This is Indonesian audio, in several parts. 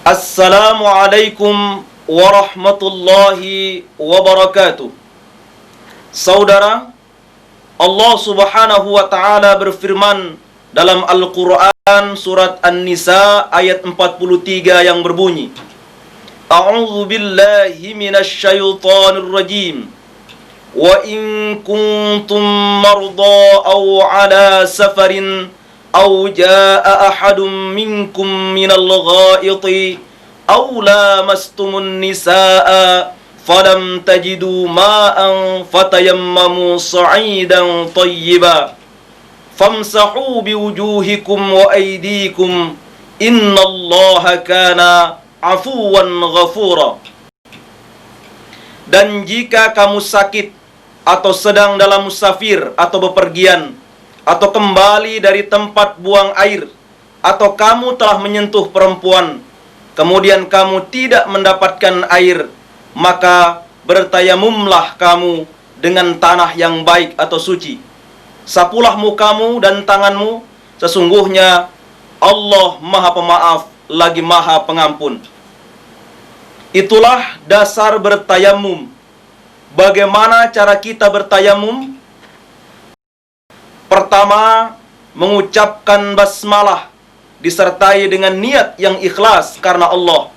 Assalamualaikum warahmatullahi wabarakatuh. Saudara, Allah Subhanahu wa taala berfirman dalam Al-Qur'an surat An-Nisa ayat 43 yang berbunyi, A'udzu billahi minasy syaithanir rajim. Wa in kuntum marda aw ala safarin aw jaa ahadum minkum minal ghaiti aw lamastumun nisaa falam tajidu ma'an fatayammamu sa'idan thayyiban famsahu biwujuhikum wa aydikum innallaha kana afuwan ghafura. Dan jika kamu sakit atau sedang dalam musafir atau bepergian atau kembali dari tempat buang air, atau kamu telah menyentuh perempuan, kemudian kamu tidak mendapatkan air, maka bertayamumlah kamu dengan tanah yang baik atau suci. Sapulah mukamu dan tanganmu, sesungguhnya Allah Maha Pemaaf lagi Maha Pengampun. Itulah dasar bertayamum. Bagaimana cara kita bertayamum? Pertama, mengucapkan basmalah disertai dengan niat yang ikhlas karena Allah.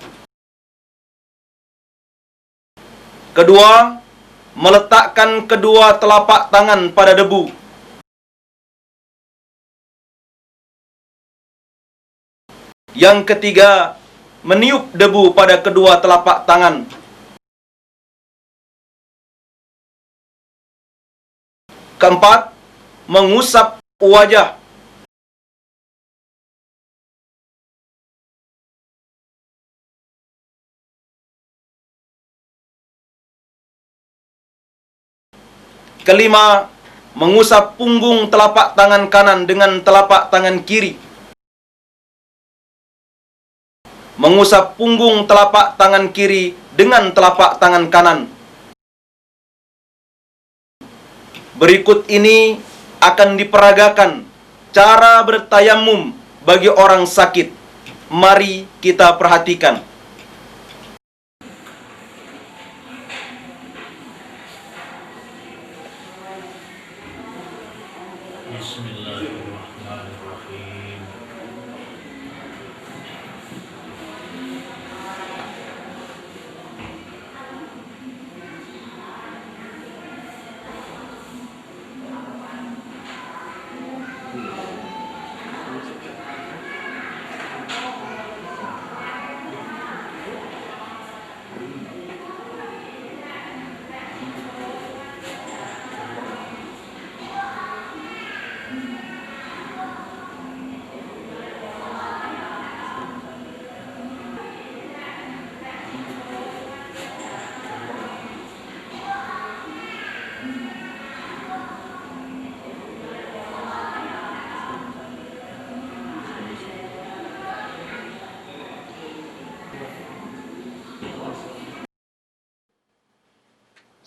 Kedua, meletakkan kedua telapak tangan pada debu. Yang ketiga, meniup debu pada kedua telapak tangan. Keempat, mengusap wajah. Kelima, mengusap punggung telapak tangan kanan dengan telapak tangan kiri. Mengusap punggung telapak tangan kiri dengan telapak tangan kanan. Berikut ini akan diperagakan cara bertayamum bagi orang sakit. Mari kita perhatikan. Bismillahirrahmanirrahim.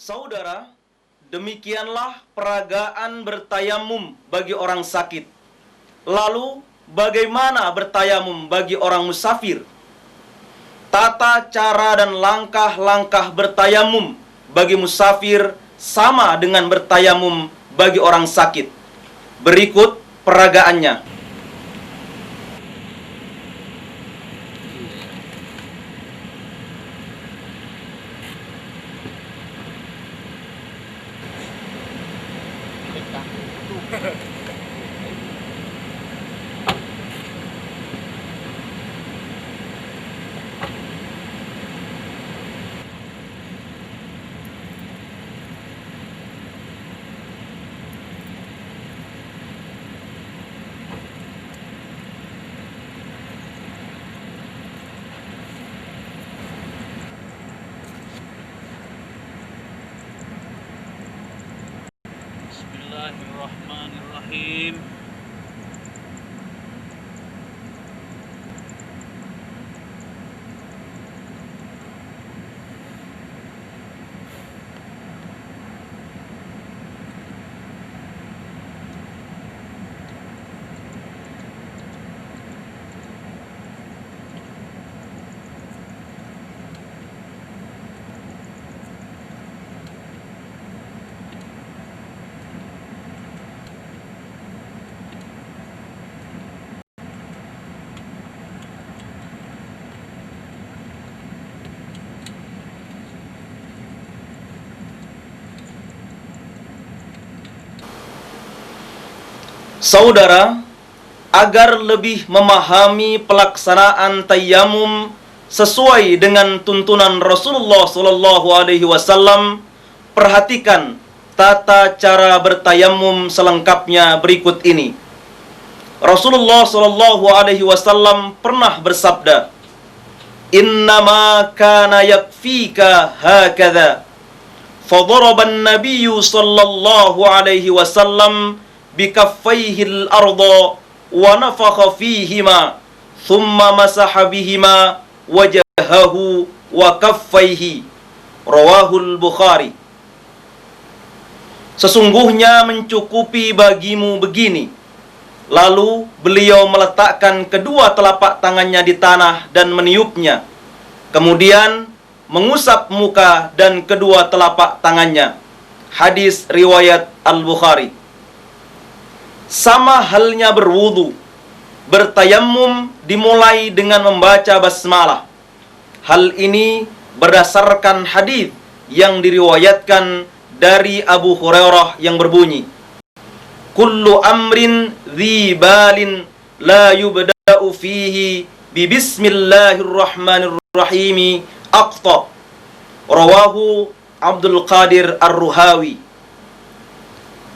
Saudara, demikianlah peragaan bertayamum bagi orang sakit. Lalu, bagaimana bertayamum bagi orang musafir? Tata cara dan langkah-langkah bertayamum bagi musafir sama dengan bertayamum bagi orang sakit. Berikut peragaannya. Bismillahirrahmanirrahim. Saudara, agar lebih memahami pelaksanaan tayammum sesuai dengan tuntunan Rasulullah sallallahu alaihi wasallam, perhatikan tata cara bertayammum selengkapnya berikut ini. Rasulullah sallallahu alaihi wasallam pernah bersabda, "Innama kana yakfika hakadha." Fadaraba an-nabiyyu sallallahu alaihi wasallam bikaffaihi al-arda wa nafakha fihima thumma masaha bihima wajahahu wa kaffaihi. Rawahul Bukhari. Sesungguhnya mencukupi bagimu begini. Lalu beliau meletakkan kedua telapak tangannya di tanah dan meniupnya. Kemudian mengusap muka dan kedua telapak tangannya. Hadis riwayat Al-Bukhari. Sama halnya berwudu. Bertayammum dimulai dengan membaca basmalah. Hal ini berdasarkan hadis yang diriwayatkan dari Abu Hurairah yang berbunyi, "Kullu amrin dhi balin la yubda'u fihi bi bismillahirrahmanirrahim aqta." Rawahu Abdul Qadir Ar-Ruhawi.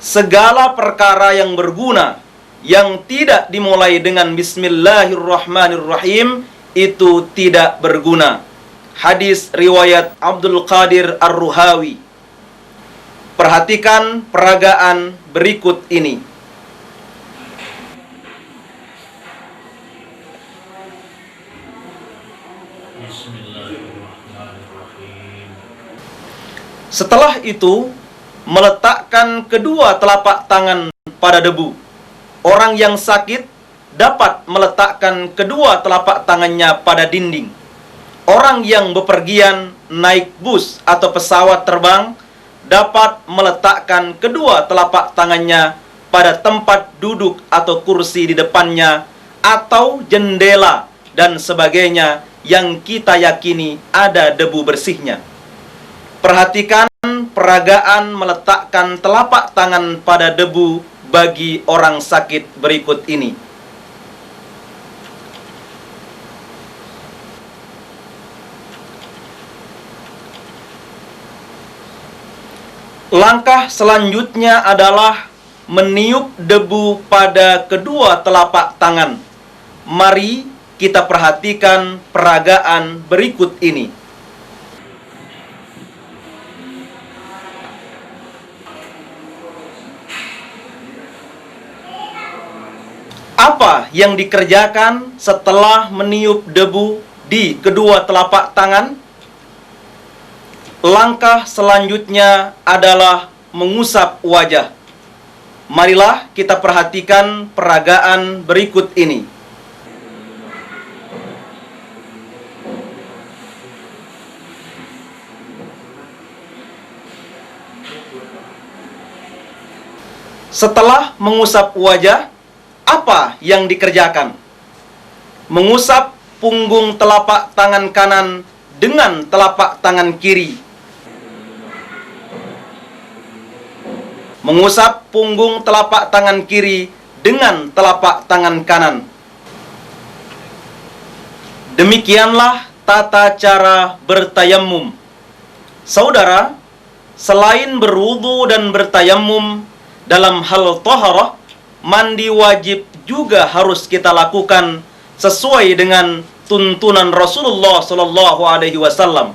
Segala perkara yang berguna yang tidak dimulai dengan bismillahirrahmanirrahim itu tidak berguna. Hadis riwayat Abdul Qadir Ar-Ruhawi. Perhatikan peragaan berikut ini. Setelah itu, meletakkan kedua telapak tangan pada debu. Orang yang sakit dapat meletakkan kedua telapak tangannya pada dinding. Orang yang bepergian naik bus atau pesawat terbang dapat meletakkan kedua telapak tangannya pada tempat duduk atau kursi di depannya atau jendela dan sebagainya yang kita yakini ada debu bersihnya. Perhatikan peragaan meletakkan telapak tangan pada debu bagi orang sakit berikut ini. Langkah selanjutnya adalah meniup debu pada kedua telapak tangan. Mari kita perhatikan peragaan berikut ini. Apa yang dikerjakan setelah meniup debu di kedua telapak tangan? Langkah selanjutnya adalah mengusap wajah. Marilah kita perhatikan peragaan berikut ini. Setelah mengusap wajah, apa yang dikerjakan? Mengusap punggung telapak tangan kanan dengan telapak tangan kiri. Mengusap punggung telapak tangan kiri dengan telapak tangan kanan. Demikianlah tata cara bertayammum. Saudara, selain berwudu dan bertayammum, dalam hal taharah, mandi wajib juga harus kita lakukan sesuai dengan tuntunan Rasulullah sallallahu alaihi wasallam.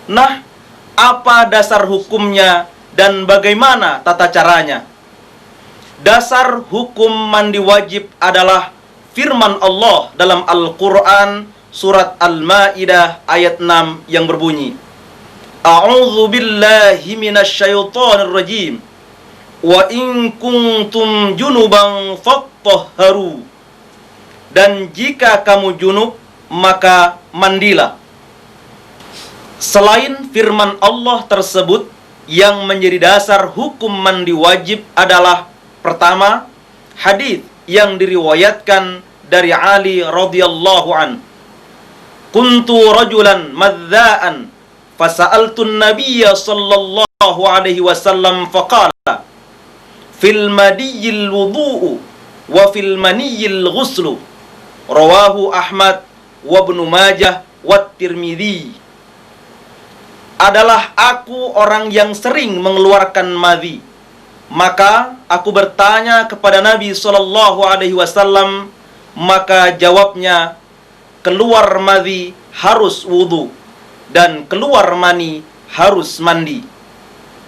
Nah, apa dasar hukumnya dan bagaimana tata caranya? Dasar hukum mandi wajib adalah firman Allah dalam Al-Quran surat Al-Ma'idah ayat 6 yang berbunyi, "A'udzu billahi minasyaitonir rajim. Wa in kuntum junuban fattahharu." Dan jika kamu junub, maka mandilah. Selain firman Allah tersebut, yang menjadi dasar hukum mandi wajib adalah pertama, hadis yang diriwayatkan dari Ali radhiyallahu an. "Kuntu rajulan madza'an fasa'altu an-nabiyya sallallahu alaihi wasallam faqala fil madiyil wudu'u wa fil maniyil ghuslu. Rawahu Ahmad wa Ibnu Majah wa Tirmidzi. Adalah aku orang yang sering mengeluarkan madhi. Maka aku bertanya kepada Nabi sallallahu alaihi wasallam, maka jawabnya, keluar madhi harus wudu dan keluar mani harus mandi.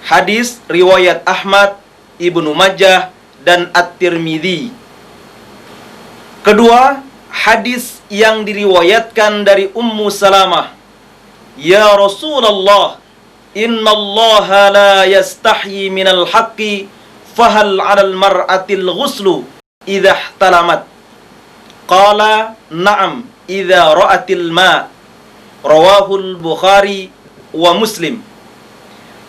Hadis riwayat Ahmad, Ibnu Majah dan At-Tirmidzi. Kedua, hadis yang diriwayatkan dari Ummu Salamah. Ya Rasulullah, innallaha la yastahyi minal haqqi, fahal 'alal mar'atil ghuslu idza ihtalamat? Qala na'am idza ra'atil ma'. Rawahul Bukhari wa Muslim.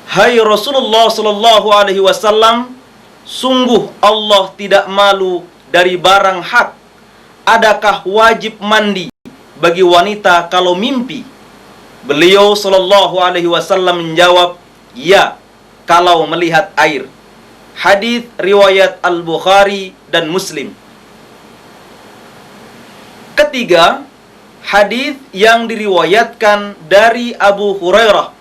Hai Rasulullah sallallahu alaihi wasallam, sungguh Allah tidak malu dari barang hak. Adakah wajib mandi bagi wanita kalau mimpi? Beliau sallallahu alaihi wasallam menjawab, ya, kalau melihat air. Hadis riwayat Al-Bukhari dan Muslim. Ketiga, hadis yang diriwayatkan dari Abu Hurairah.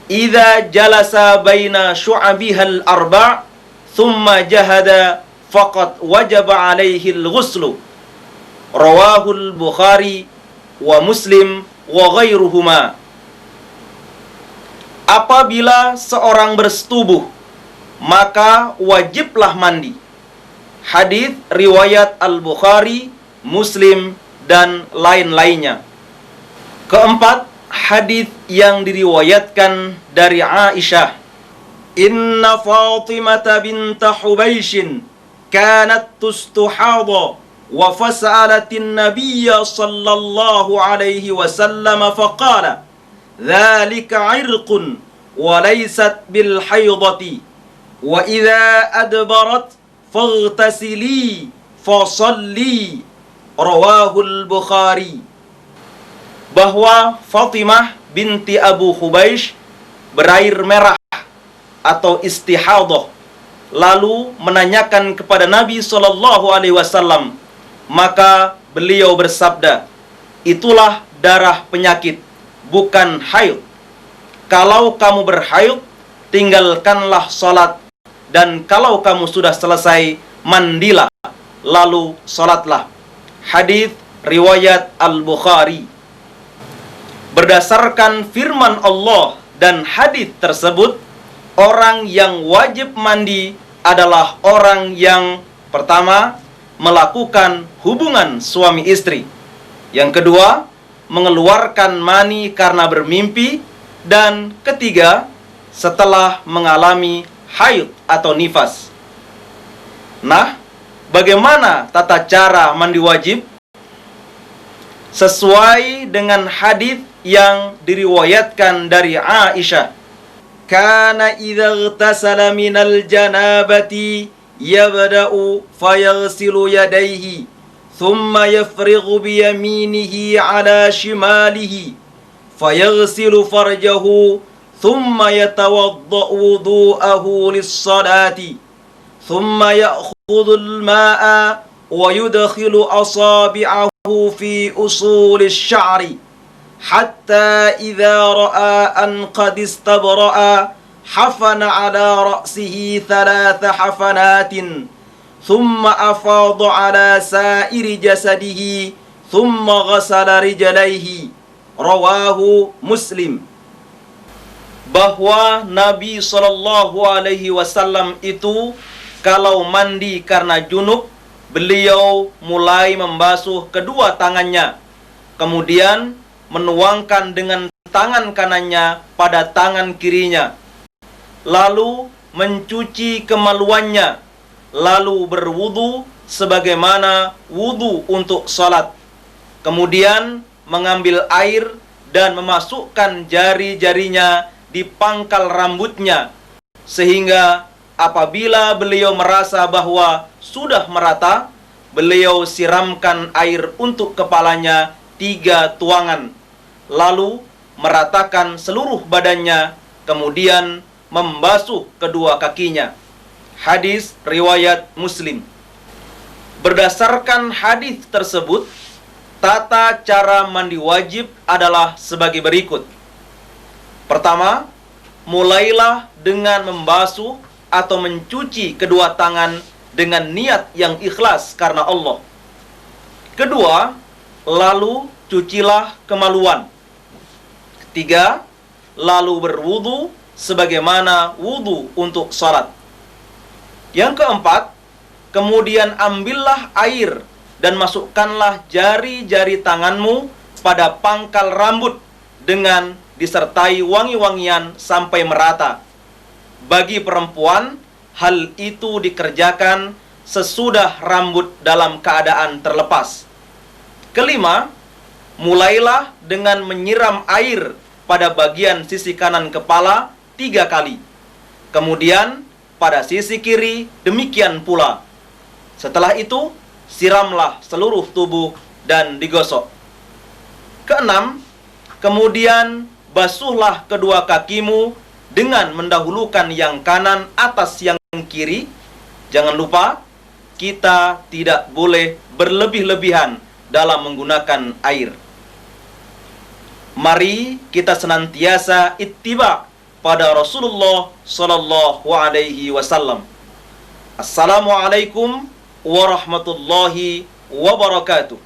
Idza jalasa baina syu'abihal arba' thumma jahada faqad wajaba alaihi al-ghuslu. Rawahul Bukhari wa Muslim wa ghairuhuma. Apabila seorang bersetubuh, maka wajiblah mandi. Hadis riwayat Al-Bukhari, Muslim dan lain-lainnya. Keempat, hadis yang diriwayatkan dari Aisyah. Inna Fatimah binta Hubaishin kanat tustuhadha wa fas'alatin nabiyya sallallahu alaihi wasallam faqala dhalika 'irqun wa laysat bil haydati wa idza adbarat faghtasili fasalli. Rawahul Bukhari. Bahwa Fatimah binti Abu Hubaish berair merah atau istihadah, lalu menanyakan kepada Nabi sallallahu alaihi wasallam, maka beliau bersabda, itulah darah penyakit, bukan haid. Kalau kamu berhaid, tinggalkanlah salat, dan kalau kamu sudah selesai, mandilah, lalu salatlah. Hadis riwayat Al-Bukhari. Berdasarkan firman Allah dan hadis tersebut, orang yang wajib mandi adalah orang yang pertama, melakukan hubungan suami istri. Yang kedua, mengeluarkan mani karena bermimpi. Dan ketiga, setelah mengalami haid atau nifas. Nah, bagaimana tata cara mandi wajib? Sesuai dengan hadis yang diriwayatkan dari Aisyah. Kana idza ightasala minal janabati yabda'u fayaghsilu yadayhi thumma yafrighu biyaminihi ala shimalihi fayaghsilu farjahu thumma yatawadda'u wudu'ahu lis-salati thumma ya'khudhu al-ma'a wa yudkhilu asabi'ahu fi usuli asy-sya'ri hatta idza ra'a an qad istabra'a hafana ala ra'sihi thalatha hafanatin thumma afadha ala sa'iri jasadihi thumma ghasala rijlaihi. Rawahu Muslim. Bahwa Nabi sallallahu alaihi wasallam itu kalau mandi karena junub, beliau mulai membasuh kedua tangannya, kemudian menuangkan dengan tangan kanannya pada tangan kirinya, lalu mencuci kemaluannya, lalu berwudu sebagaimana wudu untuk salat. Kemudian mengambil air dan memasukkan jari-jarinya di pangkal rambutnya, sehingga apabila beliau merasa bahwa sudah merata, beliau siramkan air untuk kepalanya 3 tuangan, lalu meratakan seluruh badannya, kemudian membasuh kedua kakinya. Hadis riwayat Muslim. Berdasarkan hadis tersebut, tata cara mandi wajib adalah sebagai berikut. Pertama, mulailah dengan membasuh atau mencuci kedua tangan dengan niat yang ikhlas karena Allah. Kedua, lalu cucilah kemaluan. Ketiga, lalu berwudu sebagaimana wudu untuk salat. Yang keempat, kemudian ambillah air dan masukkanlah jari-jari tanganmu pada pangkal rambut dengan disertai wangi-wangian sampai merata. Bagi perempuan, hal itu dikerjakan sesudah rambut dalam keadaan terlepas. Kelima, mulailah dengan menyiram air pada bagian sisi kanan kepala 3 kali. Kemudian pada sisi kiri demikian pula. Setelah itu, siramlah seluruh tubuh dan digosok. Keenam, kemudian basuhlah kedua kakimu dengan mendahulukan yang kanan atas yang kiri. Jangan lupa, kita tidak boleh berlebih-lebihan dalam menggunakan air. Mari kita senantiasa ittiba pada Rasulullah sallallahu alaihi wasallam. Assalamualaikum warahmatullahi wabarakatuh.